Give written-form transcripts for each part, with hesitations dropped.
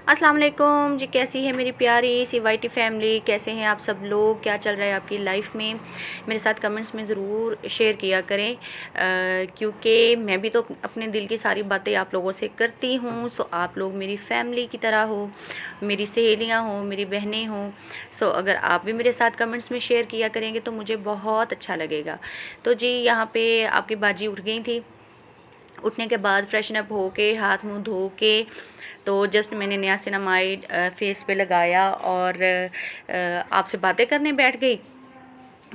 अस्सलाम वालेकुम जी। कैसी है मेरी प्यारी सी वाईटी फैमिली, कैसे हैं आप सब लोग, क्या चल रहा है आपकी लाइफ में? मेरे साथ कमेंट्स में ज़रूर शेयर किया करें, क्योंकि मैं भी तो अपने दिल की सारी बातें आप लोगों से करती हूँ। सो आप लोग मेरी फैमिली की तरह हो, मेरी सहेलियाँ हो, मेरी बहनें हो। सो अगर आप भी मेरे साथ कमेंट्स में शेयर किया करेंगे तो मुझे बहुत अच्छा लगेगा। तो जी यहाँ पे आपकी बाजी उठ गई थी। उठने के बाद फ्रेशन अप होके हाथ मुंह धो के तो जस्ट मैंने नियासिनामाइड फेस पे लगाया और आपसे बातें करने बैठ गई,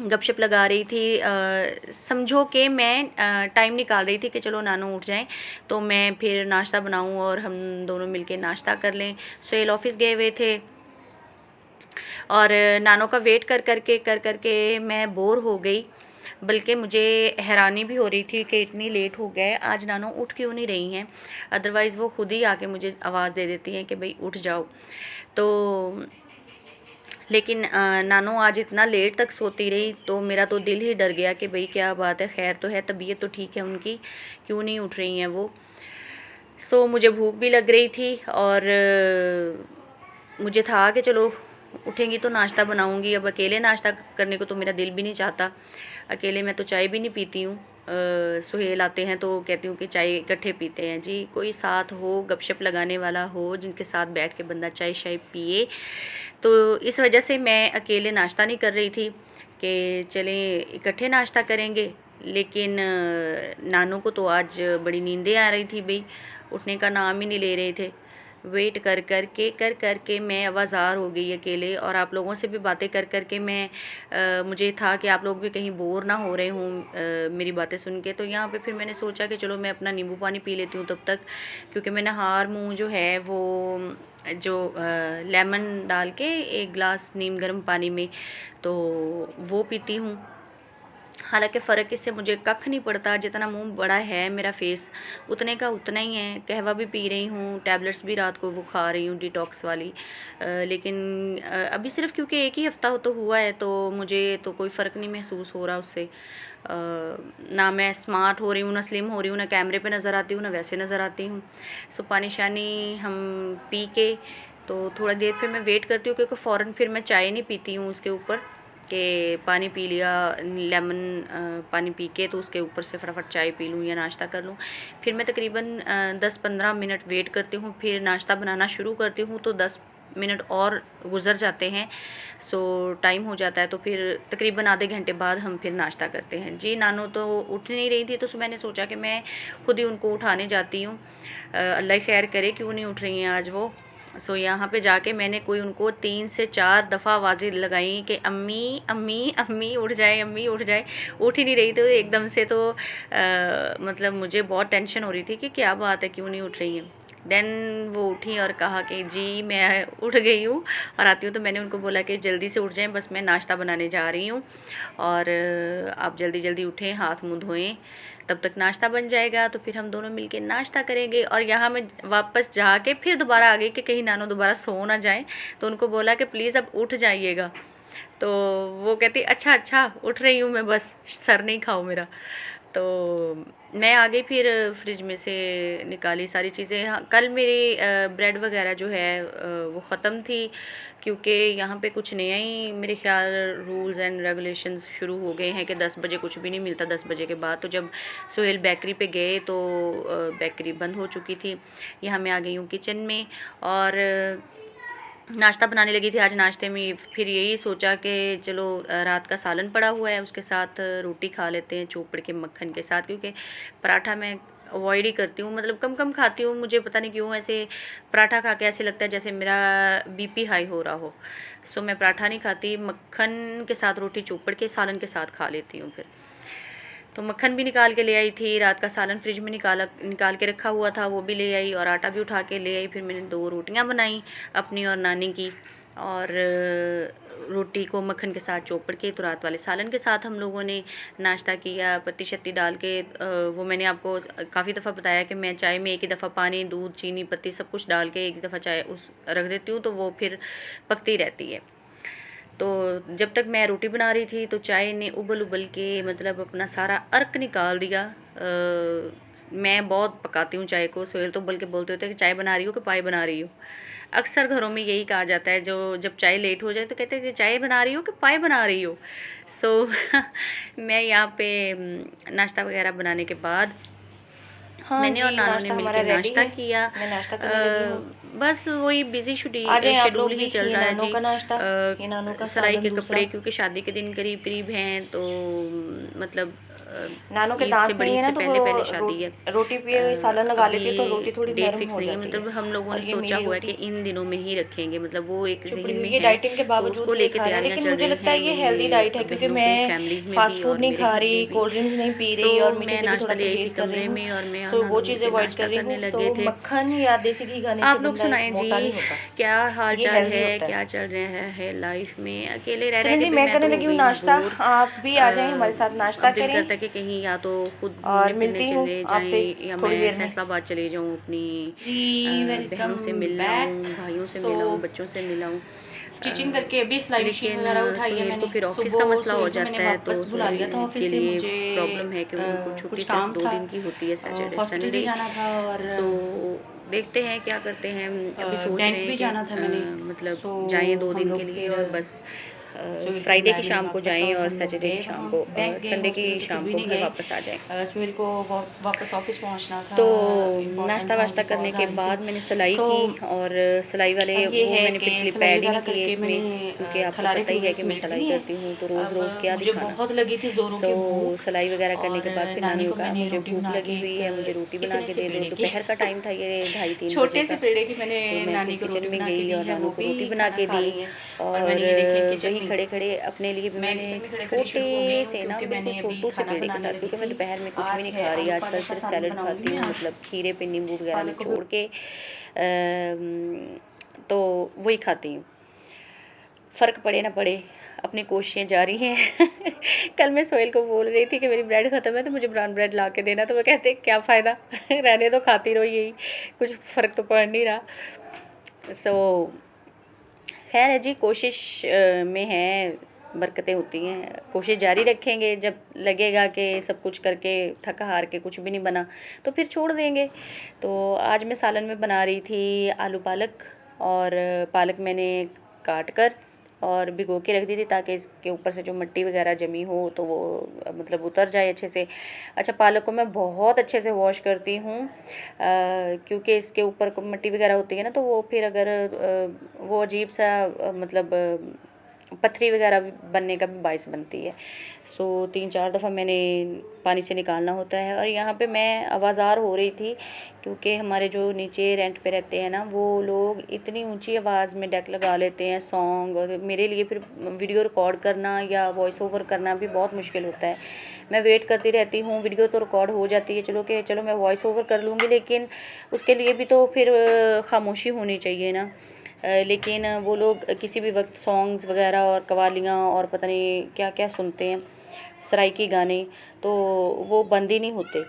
गपशप लगा रही थी। समझो कि मैं टाइम निकाल रही थी कि चलो नानू उठ जाएं तो मैं फिर नाश्ता बनाऊं और हम दोनों मिलके नाश्ता कर लें। सोहेल ऑफिस गए हुए थे और नानों का वेट कर करके मैं बोर हो गई। बल्कि मुझे हैरानी भी हो रही थी कि इतनी लेट हो गए, आज नानो उठ क्यों नहीं रही हैं। अदरवाइज़ वो खुद ही आके मुझे आवाज़ दे देती हैं कि भाई उठ जाओ। तो लेकिन नानो आज इतना लेट तक सोती रही तो मेरा तो दिल ही डर गया कि भाई क्या बात है, खैर तो है, तबीयत तो ठीक है उनकी, क्यों नहीं उठ रही हैं वो। सो मुझे भूख भी लग रही थी और मुझे था कि चलो उठेंगी तो नाश्ता बनाऊंगी। अब अकेले नाश्ता करने को तो मेरा दिल भी नहीं चाहता, अकेले मैं तो चाय भी नहीं पीती हूँ। सुहेल आते हैं तो कहती हूँ कि चाय इकट्ठे पीते हैं जी, कोई साथ हो, गपशप लगाने वाला हो, जिनके साथ बैठ के बंदा चाय शाय पिए। तो इस वजह से मैं अकेले नाश्ता नहीं कर रही थी कि चलें इकट्ठे नाश्ता करेंगे। लेकिन नानू को तो आज बड़ी नींदें आ रही थी भाई, उठने का नाम ही नहीं ले रहे थे। वेट कर कर के मैं आवाज़ार हो गई अकेले, और आप लोगों से भी बातें कर कर के मैं मुझे था कि आप लोग भी कहीं बोर ना हो रहे हों मेरी बातें सुन के। तो यहाँ पे फिर मैंने सोचा कि चलो मैं अपना नींबू पानी पी लेती हूँ तब तक, क्योंकि मैं नहार मुँह जो है वो जो लेमन डाल के एक गिलास नीम गर्म पानी में तो वो पीती हूँ। हालांकि फ़र्क इससे मुझे कख नहीं पड़ता, जितना मुंह बड़ा है मेरा फेस उतने का उतना ही है। कहवा भी पी रही हूँ, टैबलेट्स भी रात को वो खा रही हूँ डिटॉक्स वाली। लेकिन अभी सिर्फ क्योंकि एक ही हफ़्ता तो हुआ है तो मुझे तो कोई फ़र्क नहीं महसूस हो रहा उससे। ना मैं स्मार्ट हो रही हूँ, ना स्लिम हो रही हूँ, ना कैमरे पे नज़र आती हूँ, ना वैसे नज़र आती हूँ। सो पानी शानी हम पी के तो थोड़ा देर फिर मैं वेट करती हूँ, क्योंकि फ़ौरन फिर मैं चाय नहीं पीती हूँ उसके ऊपर कि पानी पी लिया, लेमन पानी पी के तो उसके ऊपर से फटाफट चाय पी लूँ या नाश्ता कर लूँ। फिर मैं तकरीबन 10-15 मिनट वेट करती हूँ, फिर नाश्ता बनाना शुरू करती हूँ तो 10 मिनट और गुज़र जाते हैं। सो टाइम हो जाता है तो फिर तकरीबन आधे घंटे बाद हम फिर नाश्ता करते हैं जी। नानो तो उठ नहीं रही थी तो मैंने सोचा कि मैं खुद ही उनको उठाने जाती हूँ। अल्लाह खैर करे, क्यों नहीं उठ रही हैं आज वो। सो यहाँ पे जाके मैंने कोई उनको 3 से 4 दफ़ा आवाज़ें लगाई कि अम्मी अम्मी अम्मी उठ जाए, अम्मी उठ जाए। उठ ही नहीं रही तो एकदम से तो मतलब मुझे बहुत टेंशन हो रही थी कि क्या बात है, क्यों नहीं उठ रही हैं। देन वो उठी और कहा कि जी मैं उठ गई हूँ और आती हूँ। तो मैंने उनको बोला कि जल्दी से उठ जाएं, बस मैं नाश्ता बनाने जा रही हूँ और आप जल्दी जल्दी उठें, हाथ मुँह धोएं, तब तक नाश्ता बन जाएगा तो फिर हम दोनों मिलके नाश्ता करेंगे। और यहाँ मैं वापस जाके फिर दोबारा आ गई कि कहीं नानो दोबारा सो ना जाए, तो उनको बोला कि प्लीज़ अब उठ जाइएगा। तो वो कहती अच्छा अच्छा उठ रही हूँ मैं, बस सर नहीं खाओ मेरा। तो मैं आ गई, फिर फ्रिज में से निकाली सारी चीज़ें। हाँ, कल मेरी ब्रेड वगैरह जो है वो ख़त्म थी, क्योंकि यहाँ पे कुछ नया ही मेरे ख्याल रूल्स एंड रेगुलेशंस शुरू हो गए हैं कि 10 बजे कुछ भी नहीं मिलता 10 बजे के बाद। तो जब सोहेल बेकरी पे गए तो बेकरी बंद हो चुकी थी। यहाँ मैं आ गई हूँ किचन में और नाश्ता बनाने लगी थी। आज नाश्ते में फिर यही सोचा कि चलो रात का सालन पड़ा हुआ है, उसके साथ रोटी खा लेते हैं चोपड़ के मक्खन के साथ, क्योंकि पराठा मैं अवॉइड ही करती हूँ, मतलब कम कम खाती हूँ। मुझे पता नहीं क्यों ऐसे पराठा खा के ऐसे लगता है जैसे मेरा बीपी हाई हो रहा हो। सो मैं पराठा नहीं खाती, मक्खन के साथ रोटी चोपड़ के सालन के साथ खा लेती हूँ फिर। तो मक्खन भी निकाल के ले आई थी, रात का सालन फ्रिज में निकाल के रखा हुआ था, वो भी ले आई और आटा भी उठा के ले आई। फिर मैंने 2 रोटियां बनाई अपनी और नानी की, और रोटी को मक्खन के साथ चोपड़ के तो रात वाले सालन के साथ हम लोगों ने नाश्ता किया। पत्ती शत्ती डाल के वो मैंने आपको काफ़ी दफ़ा बताया कि मैं चाय में एक ही दफ़ा पानी, दूध, चीनी, पत्ती सब कुछ डाल के एक दफ़ा चाय उस रख देती हूँ तो वो फिर पकती रहती है। तो जब तक मैं रोटी बना रही थी तो चाय ने उबल उबल के मतलब अपना सारा अर्क निकाल दिया। मैं बहुत पकाती हूँ चाय को। सोहेल तो उबल के बोलते होते हैं कि चाय बना रही हो कि पाई बना रही हो। अक्सर घरों में यही कहा जाता है, जो जब चाय लेट हो जाए तो कहते हैं कि चाय बना रही हो कि पाई बना रही हो। सो मैं यहाँ पे नाश्ता वगैरह बनाने के बाद हाँ मैंने और जी, नानू ने नाश्ता हमारा मिलके रेडी नाश्ता है। किया। मैं नाश्ता करने लगी हूँ। बस वही बिज़ी आ जाएँ आप शेड्यूल लोग ही भी। चल ये रहा है नानू जी। का नाश्ता, ये नानू का सिलाई सालन के दूसरा। कपड़े क्योंकि शादी के दिन करीब करीब हैं, तो मतलब नानू के ईद से दाँत बड़ी नहीं ईद है ना, से तो पहले पहले वो शादी है। रोटी पे सालन लगा अभी लेती है तो रोटी थोड़ी डेट नरम फिक्स हो नहीं है, जाती है। मतलब हम लोगों ने और ये सोचा मेरी हुआ है कि रोटी इन दिनों में ही रखेंगे, मतलब वो एक चुपड़ी जहन हुई में है। है। डाइटिंग के सो बावजूद उसको ये लेके खा रहे हैं, तैयारियां लेकिन चल मुझे रही लगता हैं है ये हेल्दी डाइट मेरे है, क्योंकि बहनों के मैं फैमिलीज़ में फास्ट भी फूड और नहीं मेरे खा घर रही, में भी। कोल्ड ड्रिंक्स नहीं पी सो रही और मीठे मैं से भी नाश्ता थोड़ा ले आई थी परहेज़ कर रही कमरे हूँ। में और मैं और सो वो नानू चीज़ मिलके अवॉइड कर नाश्ता रही करने हूँ। लगे सो थे। मक्खन या देसी घी खाने से आप लोग बंदा सुनाएं मोटा जी, नहीं होता। क्या हाल ये चाल हेल्दी है, होता है। क्या चल रहा है लाइफ में। अकेले रह रह चलें के जी, भी मैं मैं करने तो हो लगी हूँ गई हूँ नाश्ता। बोर। आप भी आ जाएँ, हमारे साथ नाश्ता अब दिल करें। करता है कि कहीं या तो खुद घूमने और फिरने मिलती हूँ चले आपसे जाएं या थोड़ी मैं देर में। फैसलाबाद चली जाऊँ, अपनी जी, बहनों वेलकम से मिल बैक। आऊँ, भाइयों से सो मिल आऊँ, बच्चों से मिल आऊँ। स्टिचिंग करके अभी सिलाई मशीन लेकिन वगैरह उठाई है सुहेल को मैंने। फिर ऑफिस का सुबह मसला हो सुहेल को मैंने जाता है, तो वापस बुला लिया था सुहेल ऑफिस के से। लिए मुझे प्रॉब्लम है कि उनको कुछ छुट्टी सिर्फ काम 2 था, दिन की होती है, सैटरडे हॉस्पिटल भी संडे। जाना था और सो देखते हैं क्या करते हैं। अभी सोच रहे बैंक हैं भी कि जाना था मैंने। मतलब सो जाएं 2 हम दिन के लोग लिए फिर और बस सुहेल को फ्राइडे बुलाया की मैंने शाम को वापस जाएं और और हम लोग सैटरडे की गए शाम वहाँ। को बैंक गए, संडे की हॉस्पिटल तो फिर शाम भी को नहीं घर गए। वापस आ जाएं। सुहेल को वापस ऑफिस पहुँचना था। तो इम्पोर्टेंट नाश्ता था, वाश्ता उनकी करने कॉल्स आ के रही थी। बाद मैंने सिलाई सो की, और सिलाई वाले अब ये वो है मैंने कि फिर क्लिप सिलाई ऐड ही वगैरह नहीं की है करके इसमें, क्योंकि मैंने आपको खलारे पता ही है वगैरह कि मैं समेट सिलाई ली हैं। करती हूँ, तो रोज़ रोज़ अब क्या मुझे दिखाना। बहुत लगी थी ज़ोरों सो की भूख सिलाई वगैरह करने और के बाद फिर नानू नानी ने को कहा मैंने मुझे रोटी भूख बना लगी के हुई है, मुझे रोटी बना इतने के से दे दो। पेड़े की दोपहर का टाइम था, ये 2:30-3 बजे छोटे से का। पेड़े की मैंने तो मैं फिर नानी को किचन रोटी में बना के गई दी और है, नानू वो को भी रोटी बना खाना के खा दी। रही हैं। और और मैंने ये देखें किचन वही में, खड़े खड़े अपने लिए भी मैं मैंने किचन में खड़े खड़े छोटे शुरू हो गई हूँ, से ना क्योंकि बिल्कुल मैंने अभी छोटू से खाना पेड़े के बनाने साथ, लगी क्योंकि मैं थी। दोपहर में कुछ भी आज नहीं है खा रही, आलू आजकल पालक का सिर्फ सालन सैलड बनाऊंगी खाती मैं हूँ, आज। मतलब खीरे पे नींबू वगैरह पालक को भी निचोड़ के तो वही खाती हूँ। फ़र्क पड़े ना पड़े, अपनी कोशिशें जारी हैं। कल मैं सोहेल को बोल रही थी कि मेरी ब्रेड ख़त्म है तो मुझे ब्राउन ब्रेड ला के देना, तो वो कहते क्या फ़ायदा, रहने तो खाती रहो यही, कुछ फ़र्क तो पड़ नहीं रहा। सो खैर है जी, कोशिश में है बरकतें होती हैं। कोशिश जारी रखेंगे, जब लगेगा कि सब कुछ करके थक हार के कुछ भी नहीं बना तो फिर छोड़ देंगे। तो आज मैं सालन में बना रही थी आलू पालक, और पालक मैंने काट कर और भिगो के रख दी थी ताकि इसके ऊपर से जो मिट्टी वगैरह जमी हो तो वो मतलब उतर जाए अच्छे से। अच्छा, पालक को मैं बहुत अच्छे से वॉश करती हूँ, क्योंकि इसके ऊपर को मिट्टी वगैरह होती है ना, तो वो फिर अगर वो अजीब सा मतलब पथरी वगैरह बनने का भी बाइस बनती है। सो 3-4 दफ़ा मैंने पानी से निकालना होता है। और यहाँ पे मैं आवाज़ार हो रही थी क्योंकि हमारे जो नीचे रेंट पे रहते हैं ना, वो लोग इतनी ऊंची आवाज़ में डेक लगा लेते हैं सॉन्ग, और मेरे लिए फिर वीडियो रिकॉर्ड करना या वॉइस ओवर करना भी बहुत मुश्किल होता है। मैं वेट करती रहती हूँ, वीडियो तो रिकॉर्ड हो जाती है, चलो मैं वॉइस ओवर कर लूँगी, लेकिन उसके लिए भी तो फिर खामोशी होनी चाहिए ना। लेकिन वो लोग किसी भी वक्त सॉन्ग्स वगैरह और कवालियाँ और पता नहीं क्या क्या सुनते हैं, सराइकी गाने, तो वो बंद ही नहीं होते।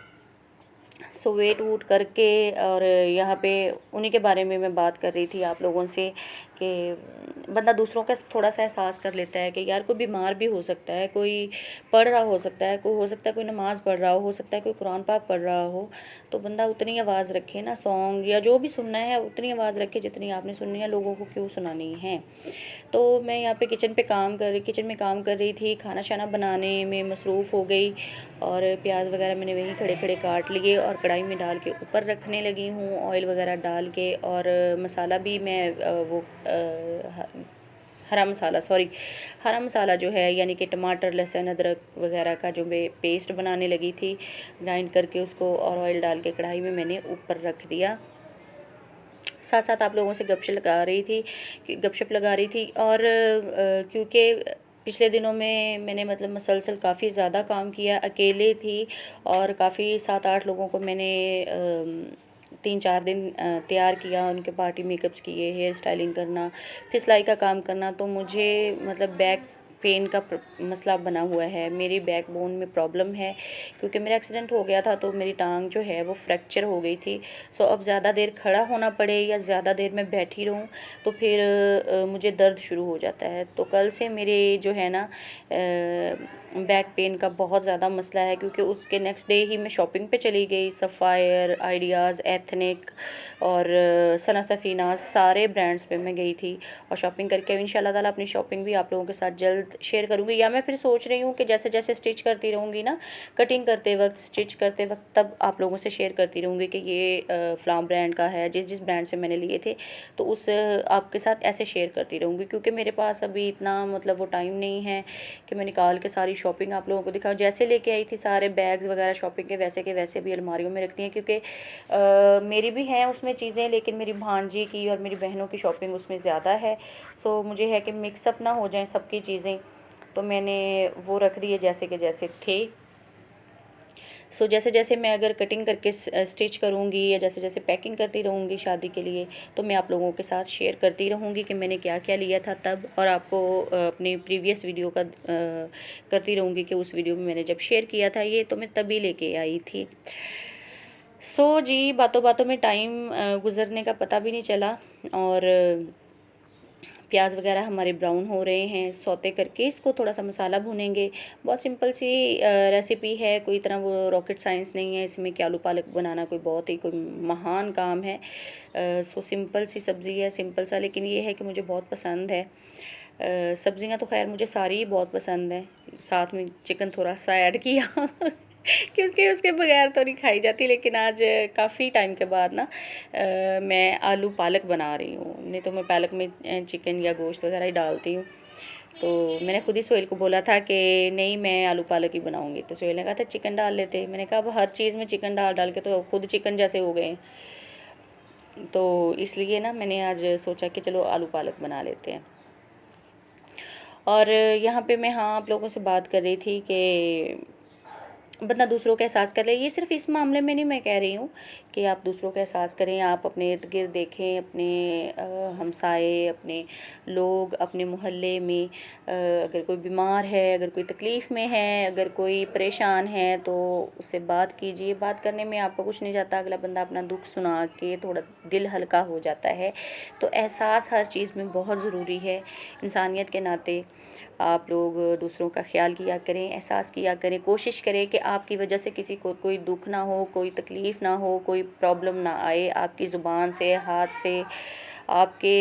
सो वेट वूट करके, और यहाँ पे उन्हीं के बारे में मैं बात कर रही थी आप लोगों से कि बंदा दूसरों का थोड़ा सा एहसास कर लेता है कि यार कोई बीमार भी हो सकता है, कोई पढ़ रहा हो सकता है, कोई हो सकता है कोई नमाज़ पढ़ रहा हो सकता है कोई कुरान पाक पढ़ रहा हो, तो बंदा उतनी आवाज़ रखे ना, सॉन्ग या जो भी सुनना है उतनी आवाज़ रखे जितनी आपने सुननी है, लोगों को क्यों सुनानी है। तो मैं यहाँ पे किचन में काम कर रही थी, खाना शाना बनाने में मसरूफ़ हो गई, और प्याज वगैरह मैंने वहीं खड़े खड़े काट लिए और कढ़ाई में डाल के ऊपर रखने लगी हूँ, ऑयल वगैरह डाल के। और मसाला भी मैं हरा मसाला जो है, यानी कि टमाटर लहसुन अदरक वगैरह का जो मैं पेस्ट बनाने लगी थी, ग्राइंड करके उसको और ऑयल डाल के कढ़ाई में मैंने ऊपर रख दिया। साथ साथ आप लोगों से गपशप लगा रही थी। और क्योंकि पिछले दिनों में मैंने मतलब मसलसल काफ़ी ज़्यादा काम किया, अकेले थी, और काफ़ी 7-8 लोगों को मैंने 3-4 दिन तैयार किया, उनके पार्टी मेकअप्स किए, हेयर स्टाइलिंग करना, फिर सिलाई का काम करना, तो मुझे मतलब बैक पेन का मसला बना हुआ है, मेरी बैक बोन में प्रॉब्लम है, क्योंकि मेरा एक्सीडेंट हो गया था तो मेरी टांग जो है वो फ्रैक्चर हो गई थी। सो अब ज़्यादा देर खड़ा होना पड़े या ज़्यादा देर मैं बैठी रहूँ तो फिर मुझे दर्द शुरू हो जाता है। तो कल से मेरे जो है ना बैक पेन का बहुत ज़्यादा मसला है, क्योंकि उसके नेक्स्ट डे ही मैं शॉपिंग पे चली गई। सफ़ायर, आइडियाज़, एथनिक और सना सफ़ीना सारे ब्रांड्स पे मैं गई थी और शॉपिंग करके इंशाल्लाह ताला अपनी शॉपिंग भी आप लोगों के साथ जल्द शेयर करूँगी। या मैं फिर सोच रही हूँ कि जैसे जैसे स्टिच करती रहूँगी ना, कटिंग करते वक्त, स्टिच करते वक्त, तब आप लोगों से शेयर करती रहूँगी कि ये फ़लाँ ब्रांड का है, जिस जिस ब्रांड से मैंने लिए थे, तो उस आपके साथ ऐसे शेयर करती रहूँगी। क्योंकि मेरे पास अभी इतना मतलब वो टाइम नहीं है कि मैं निकाल के सारी शॉपिंग आप लोगों को दिखाऊँ। जैसे लेके आई थी सारे बैग्स वगैरह शॉपिंग के वैसे भी अलमारियों में रखती हैं, क्योंकि मेरी भी हैं उसमें चीज़ें, लेकिन मेरी भांजी की और मेरी बहनों की शॉपिंग उसमें ज़्यादा है। सो मुझे है कि मिक्सअप ना हो जाएं सबकी चीज़ें, तो मैंने वो रख दिए जैसे के जैसे थे। सो जैसे जैसे मैं अगर कटिंग करके स्टिच करूँगी या जैसे जैसे पैकिंग करती रहूँगी शादी के लिए, तो मैं आप लोगों के साथ शेयर करती रहूँगी कि मैंने क्या क्या लिया था तब, और आपको अपनी प्रीवियस वीडियो का करती रहूँगी कि उस वीडियो में मैंने जब शेयर किया था ये, तो मैं तभी लेके आई थी। सो जी, बातों बातों में टाइम गुज़रने का पता भी नहीं चला, और प्याज वगैरह हमारे ब्राउन हो रहे हैं। सौते करके इसको थोड़ा सा मसाला भूनेंगे। बहुत सिंपल सी रेसिपी है, कोई इतना वो रॉकेट साइंस नहीं है इसमें कि आलू पालक बनाना कोई बहुत ही कोई महान काम है। सो सिंपल सी सब्ज़ी है, सिंपल सा, लेकिन ये है कि मुझे बहुत पसंद है। सब्ज़ियाँ तो खैर मुझे सारी ही बहुत पसंद हैं, साथ में चिकन थोड़ा सा ऐड किया कि उसके बगैर तो नहीं खाई जाती। लेकिन आज काफ़ी टाइम के बाद ना मैं आलू पालक बना रही हूँ, नहीं तो मैं पालक में चिकन या गोश्त वगैरह ही डालती हूँ। तो मैंने खुद ही सोहेल को बोला था कि नहीं, मैं आलू पालक ही बनाऊँगी, तो सोहेल ने कहा था चिकन डाल लेते। मैंने कहा अब हर चीज़ में चिकन डाल डाल के तो खुद चिकन जैसे हो गए, तो इसलिए ना मैंने आज सोचा कि चलो आलू पालक बना लेते हैं। और यहाँ पे मैं आप लोगों से बात कर रही थी कि बंदा दूसरों का एहसास कर ले। ये सिर्फ इस मामले में नहीं मैं कह रही हूँ कि आप दूसरों का एहसास करें, आप अपने इर्द गिर्द देखें, अपने हमसाए, अपने लोग, अपने मोहल्ले में अगर कोई बीमार है, अगर कोई तकलीफ़ में है, अगर कोई परेशान है, तो उससे बात कीजिए। बात करने में आपको कुछ नहीं जाता, अगला बंदा अपना दुख सुना के थोड़ा दिल हल्का हो जाता है। तो एहसास हर चीज़ में बहुत ज़रूरी है। इंसानियत के नाते आप लोग दूसरों का ख्याल किया करें, एहसास किया करें, कोशिश करें कि आपकी वजह से किसी को कोई दुख ना हो, कोई तकलीफ़ ना हो, कोई प्रॉब्लम ना आए आपकी ज़ुबान से, हाथ से, आपके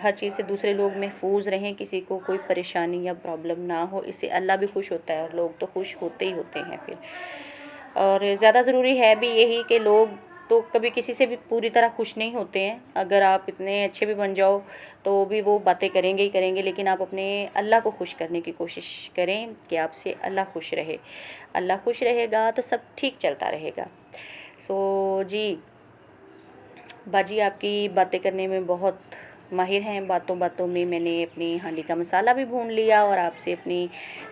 हर चीज़ से दूसरे लोग महफूज रहें, किसी को कोई परेशानी या प्रॉब्लम ना हो। इससे अल्लाह भी खुश होता है और लोग तो खुश होते ही होते हैं फिर। और ज़्यादा ज़रूरी है भी यही कि लोग तो कभी किसी से भी पूरी तरह खुश नहीं होते हैं। अगर आप इतने अच्छे भी बन जाओ तो भी वो बातें करेंगे ही करेंगे, लेकिन आप अपने अल्लाह को खुश करने की कोशिश करें कि आपसे अल्लाह खुश रहे। अल्लाह खुश रहेगा तो सब ठीक चलता रहेगा। सो जी, बाजी आपकी बातें करने में बहुत माहिर हैं। बातों बातों में मैंने अपनी हांडी का मसाला भी भून लिया और आपसे अपनी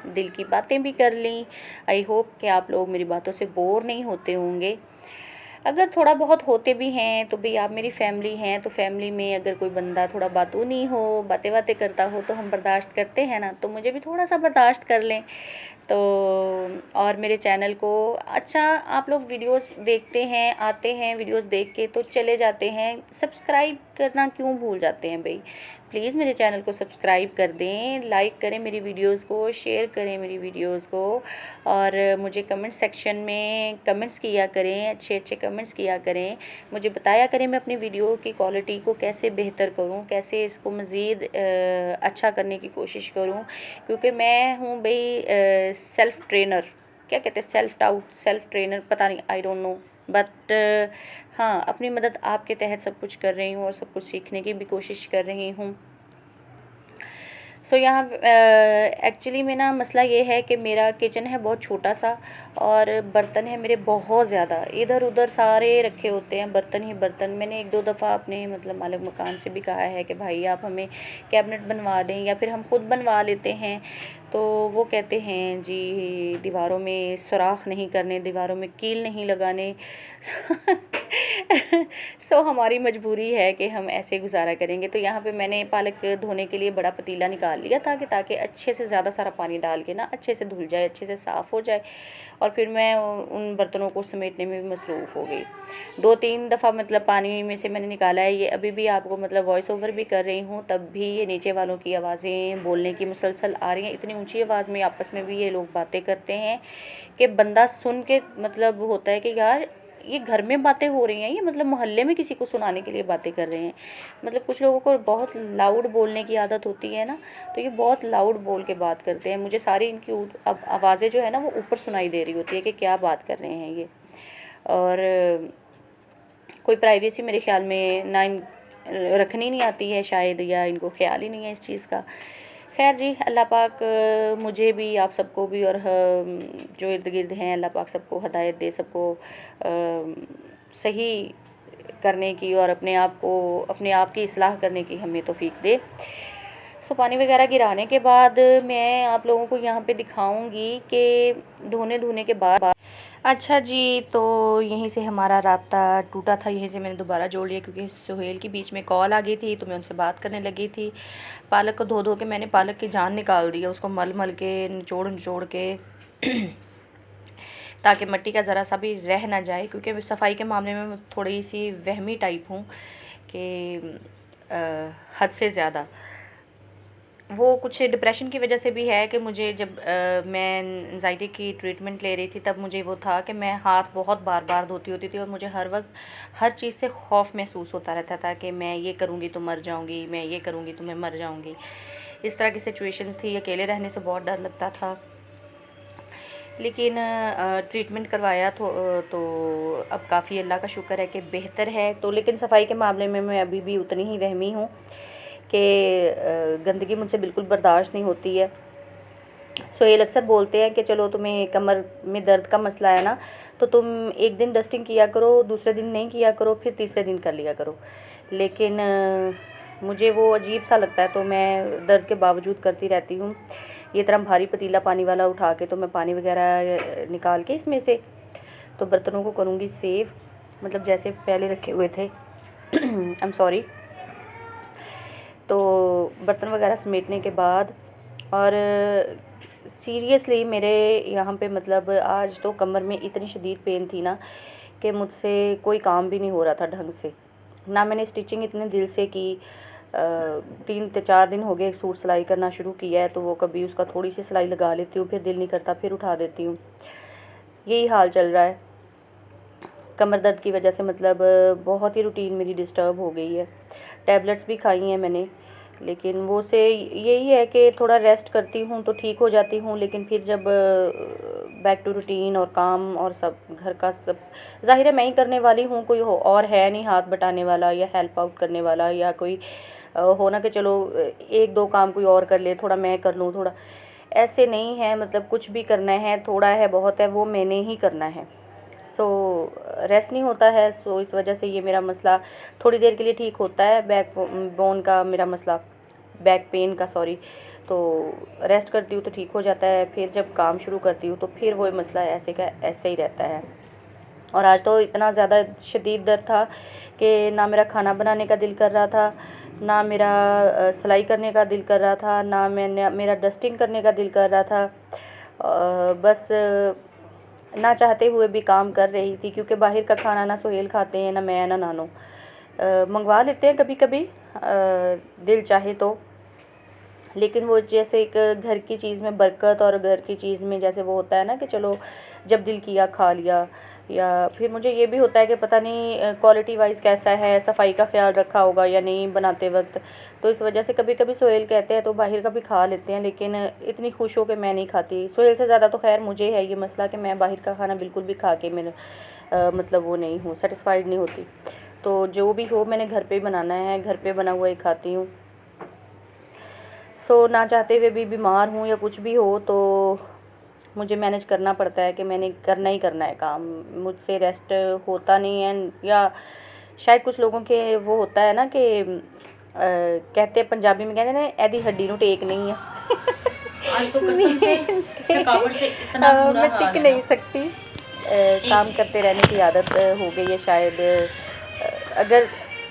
दिल की बातें भी कर लीं। आई होप कि आप लोग मेरी बातों से बोर नहीं होते होंगे। अगर थोड़ा बहुत होते भी हैं तो भाई आप मेरी फैमिली हैं, तो फैमिली में अगर कोई बंदा थोड़ा बातूनी हो, बातें बातें करता हो, तो हम बर्दाश्त करते हैं ना, तो मुझे भी थोड़ा सा बर्दाश्त कर लें। तो और मेरे चैनल को अच्छा, आप लोग वीडियोस देखते हैं, आते हैं वीडियोस देख के तो चले जाते हैं, सब्सक्राइब करना क्यों भूल जाते हैं भाई? प्लीज़ मेरे चैनल को सब्सक्राइब कर दें, लाइक करें मेरी वीडियोस को, शेयर करें मेरी वीडियोस को, और मुझे कमेंट सेक्शन में कमेंट्स किया करें, अच्छे अच्छे कमेंट्स किया करें, मुझे बताया करें मैं अपनी वीडियो की क्वालिटी को कैसे बेहतर करूं, कैसे इसको मज़ीद अच्छा करने की कोशिश करूं। क्योंकि मैं हूं भाई सेल्फ़ ट्रेनर, क्या कहते हैं, सेल्फ डाउट, सेल्फ ट्रेनर, पता नहीं, आई डोंट नो, बट हाँ, अपनी मदद आपके तहत सब कुछ कर रही हूँ और सब कुछ सीखने की भी कोशिश कर रही हूँ। सो यहाँ एक्चुअली में ना मसला ये है कि मेरा किचन है बहुत छोटा सा और बर्तन है मेरे बहुत ज़्यादा, इधर उधर सारे रखे होते हैं बर्तन ही बर्तन। मैंने एक दो दफ़ा अपने मालिक मकान से भी कहा है कि भाई आप हमें कैबिनेट बनवा दें या फिर हम खुद बनवा लेते हैं, तो वो कहते हैं जी दीवारों में सुराख नहीं करने, दीवारों में कील नहीं लगाने सो हमारी मजबूरी है कि हम ऐसे गुजारा करेंगे। तो यहाँ पे मैंने पालक धोने के लिए बड़ा पतीला निकाल लिया था कि ताकि अच्छे से ज़्यादा सारा पानी डाल के ना अच्छे से धुल जाए, अच्छे से साफ़ हो जाए। और फिर मैं उन बर्तनों को समेटने में भी मसरूफ़ हो गई। 2-3 दफ़ा मतलब पानी में से मैंने निकाला है। ये अभी भी आपको मतलब वॉइस ओवर भी कर रही हूँ, तब भी ये नीचे वालों की आवाज़ें बोलने की मुसलसल आ रही हैं। इतनी ऊंची आवाज़ में आपस में भी ये लोग बातें करते हैं कि बंदा सुन के मतलब होता है कि यार ये घर में बातें हो रही हैं, ये मतलब मोहल्ले में किसी को सुनाने के लिए बातें कर रहे हैं। मतलब कुछ लोगों को बहुत लाउड बोलने की आदत होती है ना, तो ये बहुत लाउड बोल के बात करते हैं। मुझे सारी इनकी अब आवाज़ें जो है ना वो ऊपर सुनाई दे रही होती है कि क्या बात कर रहे हैं ये। और कोई प्राइवेसी मेरे ख्याल में ना रखनी नहीं आती है शायद, या इनको ख्याल ही नहीं है इस चीज़ का। खैर जी, अल्लाह पाक मुझे भी आप सबको भी और जो इर्द गिर्द हैं अल्लाह पाक सबको हदायत दे, सबको सही करने की और अपने आप की इस्लाह करने की हमें तौफीक दे। सो पानी वगैरह गिराने के बाद मैं आप लोगों को यहाँ पे दिखाऊंगी कि धोने के बाद। अच्छा जी, तो यहीं से हमारा राब्ता टूटा था, यहीं से मैंने दोबारा जोड़ लिया क्योंकि सुहेल की बीच में कॉल आ गई थी, तो मैं उनसे बात करने लगी थी। पालक को धो धो के मैंने पालक की जान निकाल दी है, उसको मल मल के निचोड़ के ताकि मिट्टी का ज़रा सा भी रह ना जाए, क्योंकि सफाई के मामले में मैं थोड़ी सी वहमी टाइप हूँ कि हद से ज़्यादा। वो कुछ डिप्रेशन की वजह से भी है कि मुझे जब मैं एंजाइटी की ट्रीटमेंट ले रही थी तब मुझे वो था कि मैं हाथ बहुत बार बार धोती होती थी और मुझे हर वक्त हर चीज़ से खौफ महसूस होता रहता था कि मैं ये करूँगी तो मर जाऊँगी, मैं ये करूँगी तो मैं मर जाऊँगी। इस तरह की सिचुएशंस थी, अकेले रहने से बहुत डर लगता था। लेकिन ट्रीटमेंट करवाया तो अब काफ़ी अल्लाह का शुक्र है कि बेहतर है। तो लेकिन सफाई के मामले में मैं अभी भी उतनी ही वहमी हूँ कि गंदगी मुझसे बिल्कुल बर्दाश्त नहीं होती है। सोहेल अक्सर बोलते हैं कि चलो तुम्हें कमर में दर्द का मसला है ना, तो तुम एक दिन डस्टिंग किया करो, दूसरे दिन नहीं किया करो, फिर तीसरे दिन कर लिया करो। लेकिन मुझे वो अजीब सा लगता है, तो मैं दर्द के बावजूद करती रहती हूँ। ये तरह भारी पतीला पानी वाला उठा के तो मैं पानी वगैरह निकाल के इसमें से तो बर्तनों को करूँगी सेव, मतलब जैसे पहले रखे हुए थे। I am sorry. तो बर्तन वगैरह समेटने के बाद और सीरियसली मेरे यहाँ पे मतलब आज तो कमर में इतनी शदीद पेन थी ना कि मुझसे कोई काम भी नहीं हो रहा था ढंग से। ना मैंने स्टिचिंग इतने दिल से की, 3-4 दिन हो गए सूट सिलाई करना शुरू किया है, तो वो कभी उसका थोड़ी सी सिलाई लगा लेती हूँ, फिर दिल नहीं करता, फिर उठा देती हूँ। यही हाल चल रहा है कमर दर्द की वजह से। मतलब बहुत ही रूटीन मेरी डिस्टर्ब हो गई है। टैबलेट्स भी खाई हैं मैंने, लेकिन वो से यही है कि थोड़ा रेस्ट करती हूँ तो ठीक हो जाती हूँ। लेकिन फिर जब बैक टू रूटीन और काम और सब घर का सब, ज़ाहिर है मैं ही करने वाली हूँ, कोई और है नहीं हाथ बटाने वाला या हेल्प आउट करने वाला, या कोई हो ना कि चलो 1-2 काम कोई और कर ले, थोड़ा मैं कर लूँ, थोड़ा ऐसे नहीं है। मतलब कुछ भी करना है, थोड़ा है बहुत है, वो मैंने ही करना है। सो रेस्ट नहीं होता है। सो इस वजह से ये मेरा मसला थोड़ी देर के लिए ठीक होता है, बैक बोन का मेरा मसला, बैक पेन का सॉरी। तो रेस्ट करती हूँ तो ठीक हो जाता है, फिर जब काम शुरू करती हूँ तो फिर वो मसला ऐसे का ऐसे ही रहता है। और आज तो इतना ज़्यादा शदीद दर्द था कि ना मेरा खाना बनाने का दिल कर रहा था, ना मेरा सिलाई करने का दिल कर रहा था, ना मेरा डस्टिंग करने का दिल कर रहा था। बस ना चाहते हुए भी काम कर रही थी, क्योंकि बाहर का खाना ना सोहेल खाते हैं, ना मैं ना नानो। मंगवा लेते हैं कभी कभी दिल चाहे तो, लेकिन वो जैसे एक घर की चीज़ में बरकत और घर की चीज़ में जैसे वो होता है ना कि चलो जब दिल किया खा लिया। या फिर मुझे ये भी होता है कि पता नहीं क्वालिटी वाइज कैसा है, सफाई का ख्याल रखा होगा या नहीं बनाते वक्त। तो इस वजह से कभी कभी सोहेल कहते हैं तो बाहर का भी खा लेते हैं, लेकिन इतनी खुश हो के मैं नहीं खाती। सोहेल से ज़्यादा तो खैर मुझे है ये मसला कि मैं बाहर का खाना बिल्कुल भी खा के मेरा मतलब वो नहीं हूँ, सेटिस्फाइड नहीं होती। तो जो भी हो मैंने घर पे ही बनाना है, घर पे बना हुआ ही खाती हूँ। सो ना चाहते हुए भी बीमार हूँ या कुछ भी हो तो मुझे मैनेज करना पड़ता है कि मैंने करना ही करना है काम। मुझसे रेस्ट होता नहीं है, या शायद कुछ लोगों के वो होता है ना कि कहते हैं पंजाबी में कहते हैं ना एदी हड्डी नू टेक नहीं है। आज तो कसम से थकावट से इतना बुरा मैं हाल टिक है नहीं सकती, काम करते रहने की आदत हो गई है शायद। अगर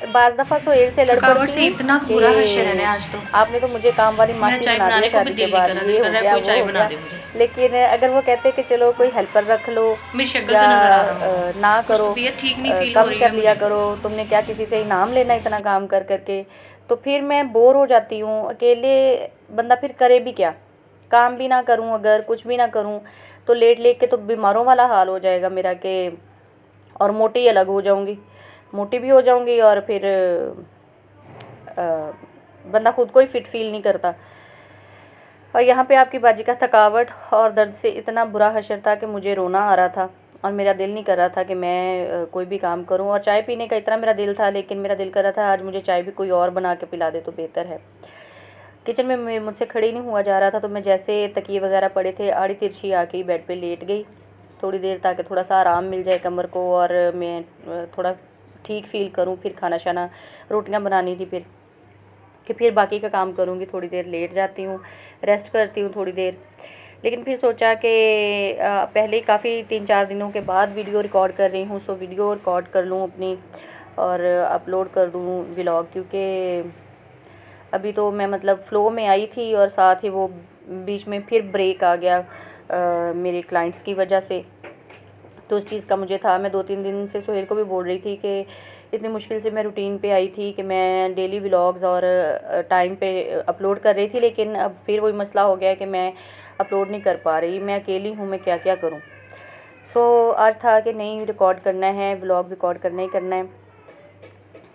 बाज़ दफ़ा सोहेल से लड़ थकावट पड़ती से हूँ इतना बुरा हश्र है कि ना आज तो, आपने तो मुझे काम वाली मेरा मासी चाय बना दिया बनाने को भी शादी के दिल नहीं बाद, कर रहा, ये दिल कर हो रहा है गया कोई वो चाय हो बना गया। दे मुझे। लेकिन अगर वो कहते कि चलो कोई हेल्पर रख लो मेरी शक्ल या से नज़र आ रहा होगा, ना कुछ करो, तबीयत ठीक नहीं फील हो कम रही कर है लिया मुझे। करो, तुमने क्या किसी से इनाम लेना इतना काम कर करके, तो फिर मैं बोर हो जाती हूँ। अकेले बंदा फिर करे भी क्या, काम भी ना करूँ, अगर कुछ भी ना करूँ तो लेट लेट के तो बीमारों वाला हाल हो जाएगा मेरा कि, और मोटी अलग हो जाऊँगी, मोटी भी हो जाऊँगी और फिर बंदा खुद को ही फिट फील नहीं करता। और यहाँ पे आपकी बाजी का थकावट और दर्द से इतना बुरा हशर था कि मुझे रोना आ रहा था और मेरा दिल नहीं कर रहा था कि मैं कोई भी काम करूँ। और चाय पीने का इतना मेरा दिल था, लेकिन मेरा दिल कर रहा था आज मुझे चाय भी कोई और बना के पिला दे तो बेहतर है। किचन में मुझसे खड़ी नहीं हुआ जा रहा था, तो मैं जैसे तकिए वगैरह पड़े थे आड़ी तिरछी आके ही बेड पे लेट गई थोड़ी देर, ताकि थोड़ा सा आराम मिल जाए कमर को और मैं थोड़ा ठीक फील करूँ। फिर खाना शाना रोटियाँ बनानी थी फिर कि फिर बाकी का काम करूँगी। थोड़ी देर लेट जाती हूँ, रेस्ट करती हूँ थोड़ी देर। लेकिन फिर सोचा कि पहले ही काफ़ी 3-4 दिनों के बाद वीडियो रिकॉर्ड कर रही हूँ, सो वीडियो रिकॉर्ड कर लूँ अपनी और अपलोड कर दूँ व्लॉग, क्योंकि अभी तो मैं मतलब फ़्लो में आई थी और साथ ही वो बीच में फिर ब्रेक आ गया मेरे क्लाइंट्स की वजह से। तो उस चीज़ का मुझे था, मैं 2-3 दिन से सोहेल को भी बोल रही थी कि इतनी मुश्किल से मैं रूटीन पे आई थी कि मैं डेली व्लॉग्स और टाइम पे अपलोड कर रही थी, लेकिन अब फिर वही मसला हो गया है कि मैं अपलोड नहीं कर पा रही। मैं अकेली हूँ, मैं क्या क्या करूँ। सो आज था कि नहीं, रिकॉर्ड करना है, व्लॉग रिकॉर्ड करना ही करना है।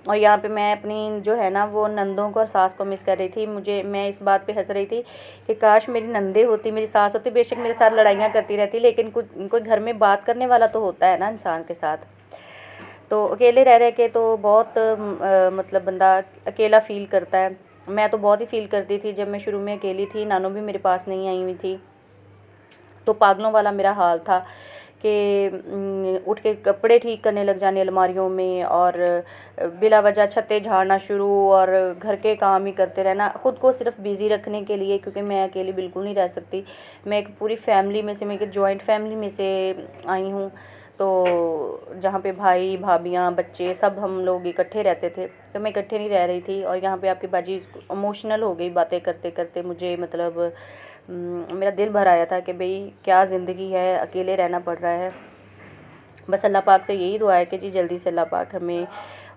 और यहाँ पे मैं अपनी जो है ना वो नंदों को और सास को मिस कर रही थी। मैं इस बात पे हंस रही थी कि काश मेरी नंदे होती, मेरी सास होती, बेशक मेरे साथ लड़ाइयाँ करती रहती, लेकिन कोई घर में बात करने वाला तो होता है ना इंसान के साथ। तो अकेले रह रह के तो बहुत मतलब बंदा अकेला फ़ील करता है। मैं तो बहुत ही फ़ील करती थी जब मैं शुरू में अकेली थी, नानू भी मेरे पास नहीं आई हुई थी, तो पागलों वाला मेरा हाल था कि उठ के कपड़े ठीक करने लग जाने अलमारियों में और बिला वजह छत्ते झाड़ना शुरू और घर के काम ही करते रहना, ख़ुद को सिर्फ बिज़ी रखने के लिए, क्योंकि मैं अकेली बिल्कुल नहीं रह सकती। मैं एक पूरी फैमिली में से, मैं एक जॉइंट फैमिली में से आई हूँ, तो जहाँ पे भाई भाभियाँ बच्चे सब हम लोग इकट्ठे रहते थे, तो मैं इकट्ठे नहीं रह रही थी। और यहाँ पे आपकी बाजी इमोशनल हो गई बातें करते करते, मुझे मतलब मेरा दिल भर आया था कि भाई क्या ज़िंदगी है, अकेले रहना पड़ रहा है। बस अल्लाह पाक से यही दुआ है कि जी जल्दी से अल्लाह पाक हमें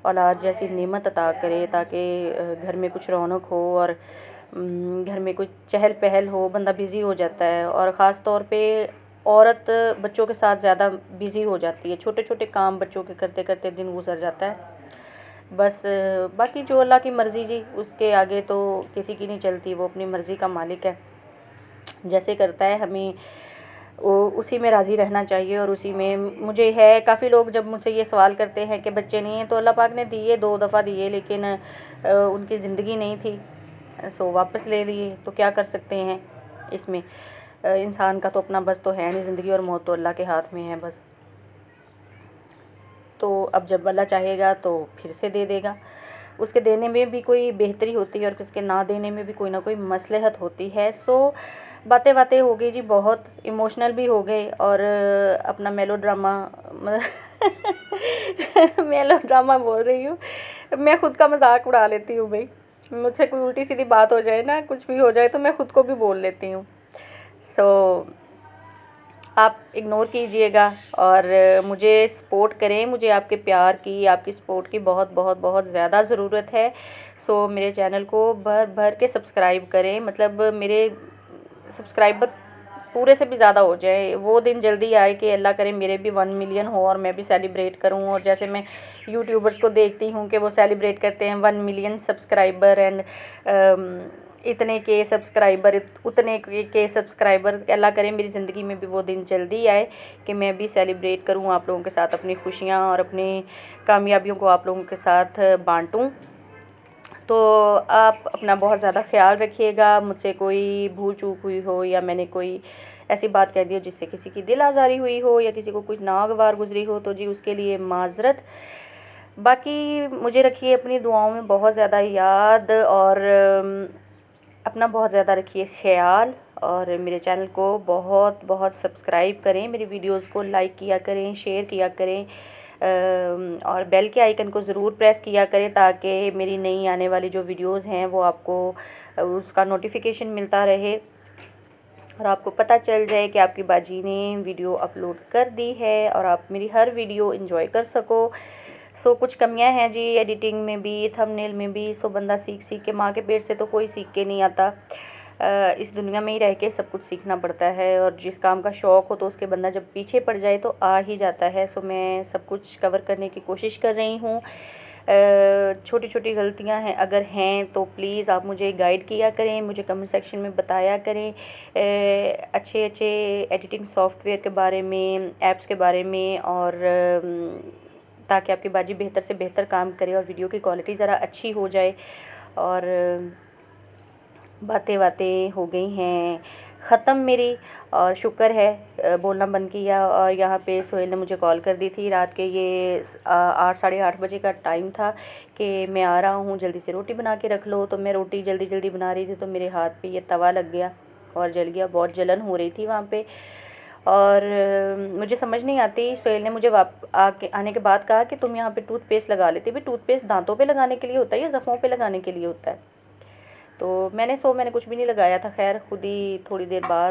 औलाद जैसी नेमत अता करे, ताकि घर में कुछ रौनक हो और घर में कुछ चहल पहल हो। बंदा बिज़ी हो जाता है और ख़ास तौर पे औरत बच्चों के साथ ज़्यादा बिज़ी हो जाती है, छोटे छोटे काम बच्चों के करते करते दिन गुजर जाता है। बस बाकी जो अल्लाह की मर्ज़ी जी, उसके आगे तो किसी की नहीं चलती, वो अपनी मर्ज़ी का मालिक है, जैसे करता है हमें उसी में राज़ी रहना चाहिए। और उसी में मुझे है, काफ़ी लोग जब मुझसे ये सवाल करते हैं कि बच्चे नहीं हैं, तो अल्लाह पाक ने दिए 2 दफ़ा दिए, लेकिन उनकी ज़िंदगी नहीं थी, सो वापस ले लिए, तो क्या कर सकते हैं इसमें। इंसान का तो अपना बस तो है नहीं, ज़िंदगी और मौत तो अल्लाह के हाथ में है बस। तो अब जब अल्लाह चाहेगा तो फिर से दे देगा, उसके देने में भी कोई बेहतरी होती है और किसके ना देने में भी कोई ना कोई मसलहत होती है। सो बातें बातें हो गई जी, बहुत इमोशनल भी हो गए और अपना मेलोड्रामा मेलोड्रामा बोल रही हूँ, मैं ख़ुद का मजाक उड़ा लेती हूँ भाई। मुझसे कोई उल्टी सीधी बात हो जाए ना, कुछ भी हो जाए, तो मैं ख़ुद को भी बोल लेती हूँ। सो आप इग्नोर कीजिएगा और मुझे सपोर्ट करें, मुझे आपके प्यार की, आपकी सपोर्ट की बहुत बहुत बहुत ज़्यादा ज़रूरत है। सो मेरे चैनल को भर भर के सब्सक्राइब करें, मतलब मेरे सब्सक्राइबर पूरे से भी ज़्यादा हो जाए, वो दिन जल्दी आए कि अल्लाह करे मेरे भी 1 मिलियन हो और मैं भी सेलिब्रेट करूं। और जैसे मैं यूट्यूबर्स को देखती हूं कि वो सेलिब्रेट करते हैं 1 मिलियन सब्सक्राइबर एंड इतने के सब्सक्राइबर, उतने के सब्सक्राइबर, अल्लाह करे मेरी ज़िंदगी में भी वो दिन जल्दी आए कि मैं भी सेलिब्रेट करूं आप लोगों के साथ अपनी खुशियां और अपनी कामयाबियों को आप लोगों के साथ बांटूं। तो आप अपना बहुत ज़्यादा ख्याल रखिएगा। मुझसे कोई भूल चूक हुई हो या मैंने कोई ऐसी बात कह दी हो जिससे किसी की दिल आज़ारी हुई हो या किसी को कुछ नागवार गुजरी हो, तो जी उसके लिए माज़रत। बाकी मुझे रखिए अपनी दुआओं में बहुत ज़्यादा याद और अपना बहुत ज़्यादा रखिए ख्याल और मेरे चैनल को बहुत बहुत सब्सक्राइब करें, मेरी वीडियोस को लाइक किया करें, शेयर किया करें। और बेल के आइकन को ज़रूर प्रेस किया करें ताकि मेरी नई आने वाली जो वीडियोस हैं वो आपको उसका नोटिफिकेशन मिलता रहे और आपको पता चल जाए कि आपकी बाजी ने वीडियो अपलोड कर दी है और आप मेरी हर वीडियो एंजॉय कर सको। सो कुछ कमियां हैं जी एडिटिंग में भी, थंबनेल में भी। सो बंदा सीख सीख के, माँ के पेट से तो कोई सीख के नहीं आता, इस दुनिया में ही रह के सब कुछ सीखना पड़ता है और जिस काम का शौक़ हो तो उसके बंदा जब पीछे पड़ जाए तो आ ही जाता है। सो मैं सब कुछ कवर करने की कोशिश कर रही हूँ। छोटी छोटी गलतियां हैं अगर हैं तो प्लीज़ आप मुझे गाइड किया करें, मुझे कमेंट सेक्शन में बताया करें अच्छे अच्छे एडिटिंग सॉफ्टवेयर के बारे में, ऐप्स के बारे में, और ताकि आपकी बाजी बेहतर से बेहतर काम करे और वीडियो की क्वालिटी ज़रा अच्छी हो जाए। और बातें हो गई हैं ख़त्म मेरी, और शुक्र है बोलना बंद किया। और यहाँ पे सोहेल ने मुझे कॉल कर दी थी रात के, ये 8 साढ़े 8 बजे का टाइम था कि मैं आ रहा हूँ, जल्दी से रोटी बना के रख लो। तो मैं रोटी जल्दी जल्दी बना रही थी तो मेरे हाथ पे ये तवा लग गया और जल गया। बहुत जलन हो रही थी वहाँ पे और मुझे समझ नहीं आती। सोहेल ने मुझे आने के बाद कहा कि तुम यहाँ पे टूथपेस्ट लगा लेती। भाई टूथपेस्ट दांतों पे लगाने के लिए होता है या ज़ख्मों पे लगाने के लिए होता है? तो मैंने कुछ भी नहीं लगाया था। खैर खुद ही थोड़ी देर बाद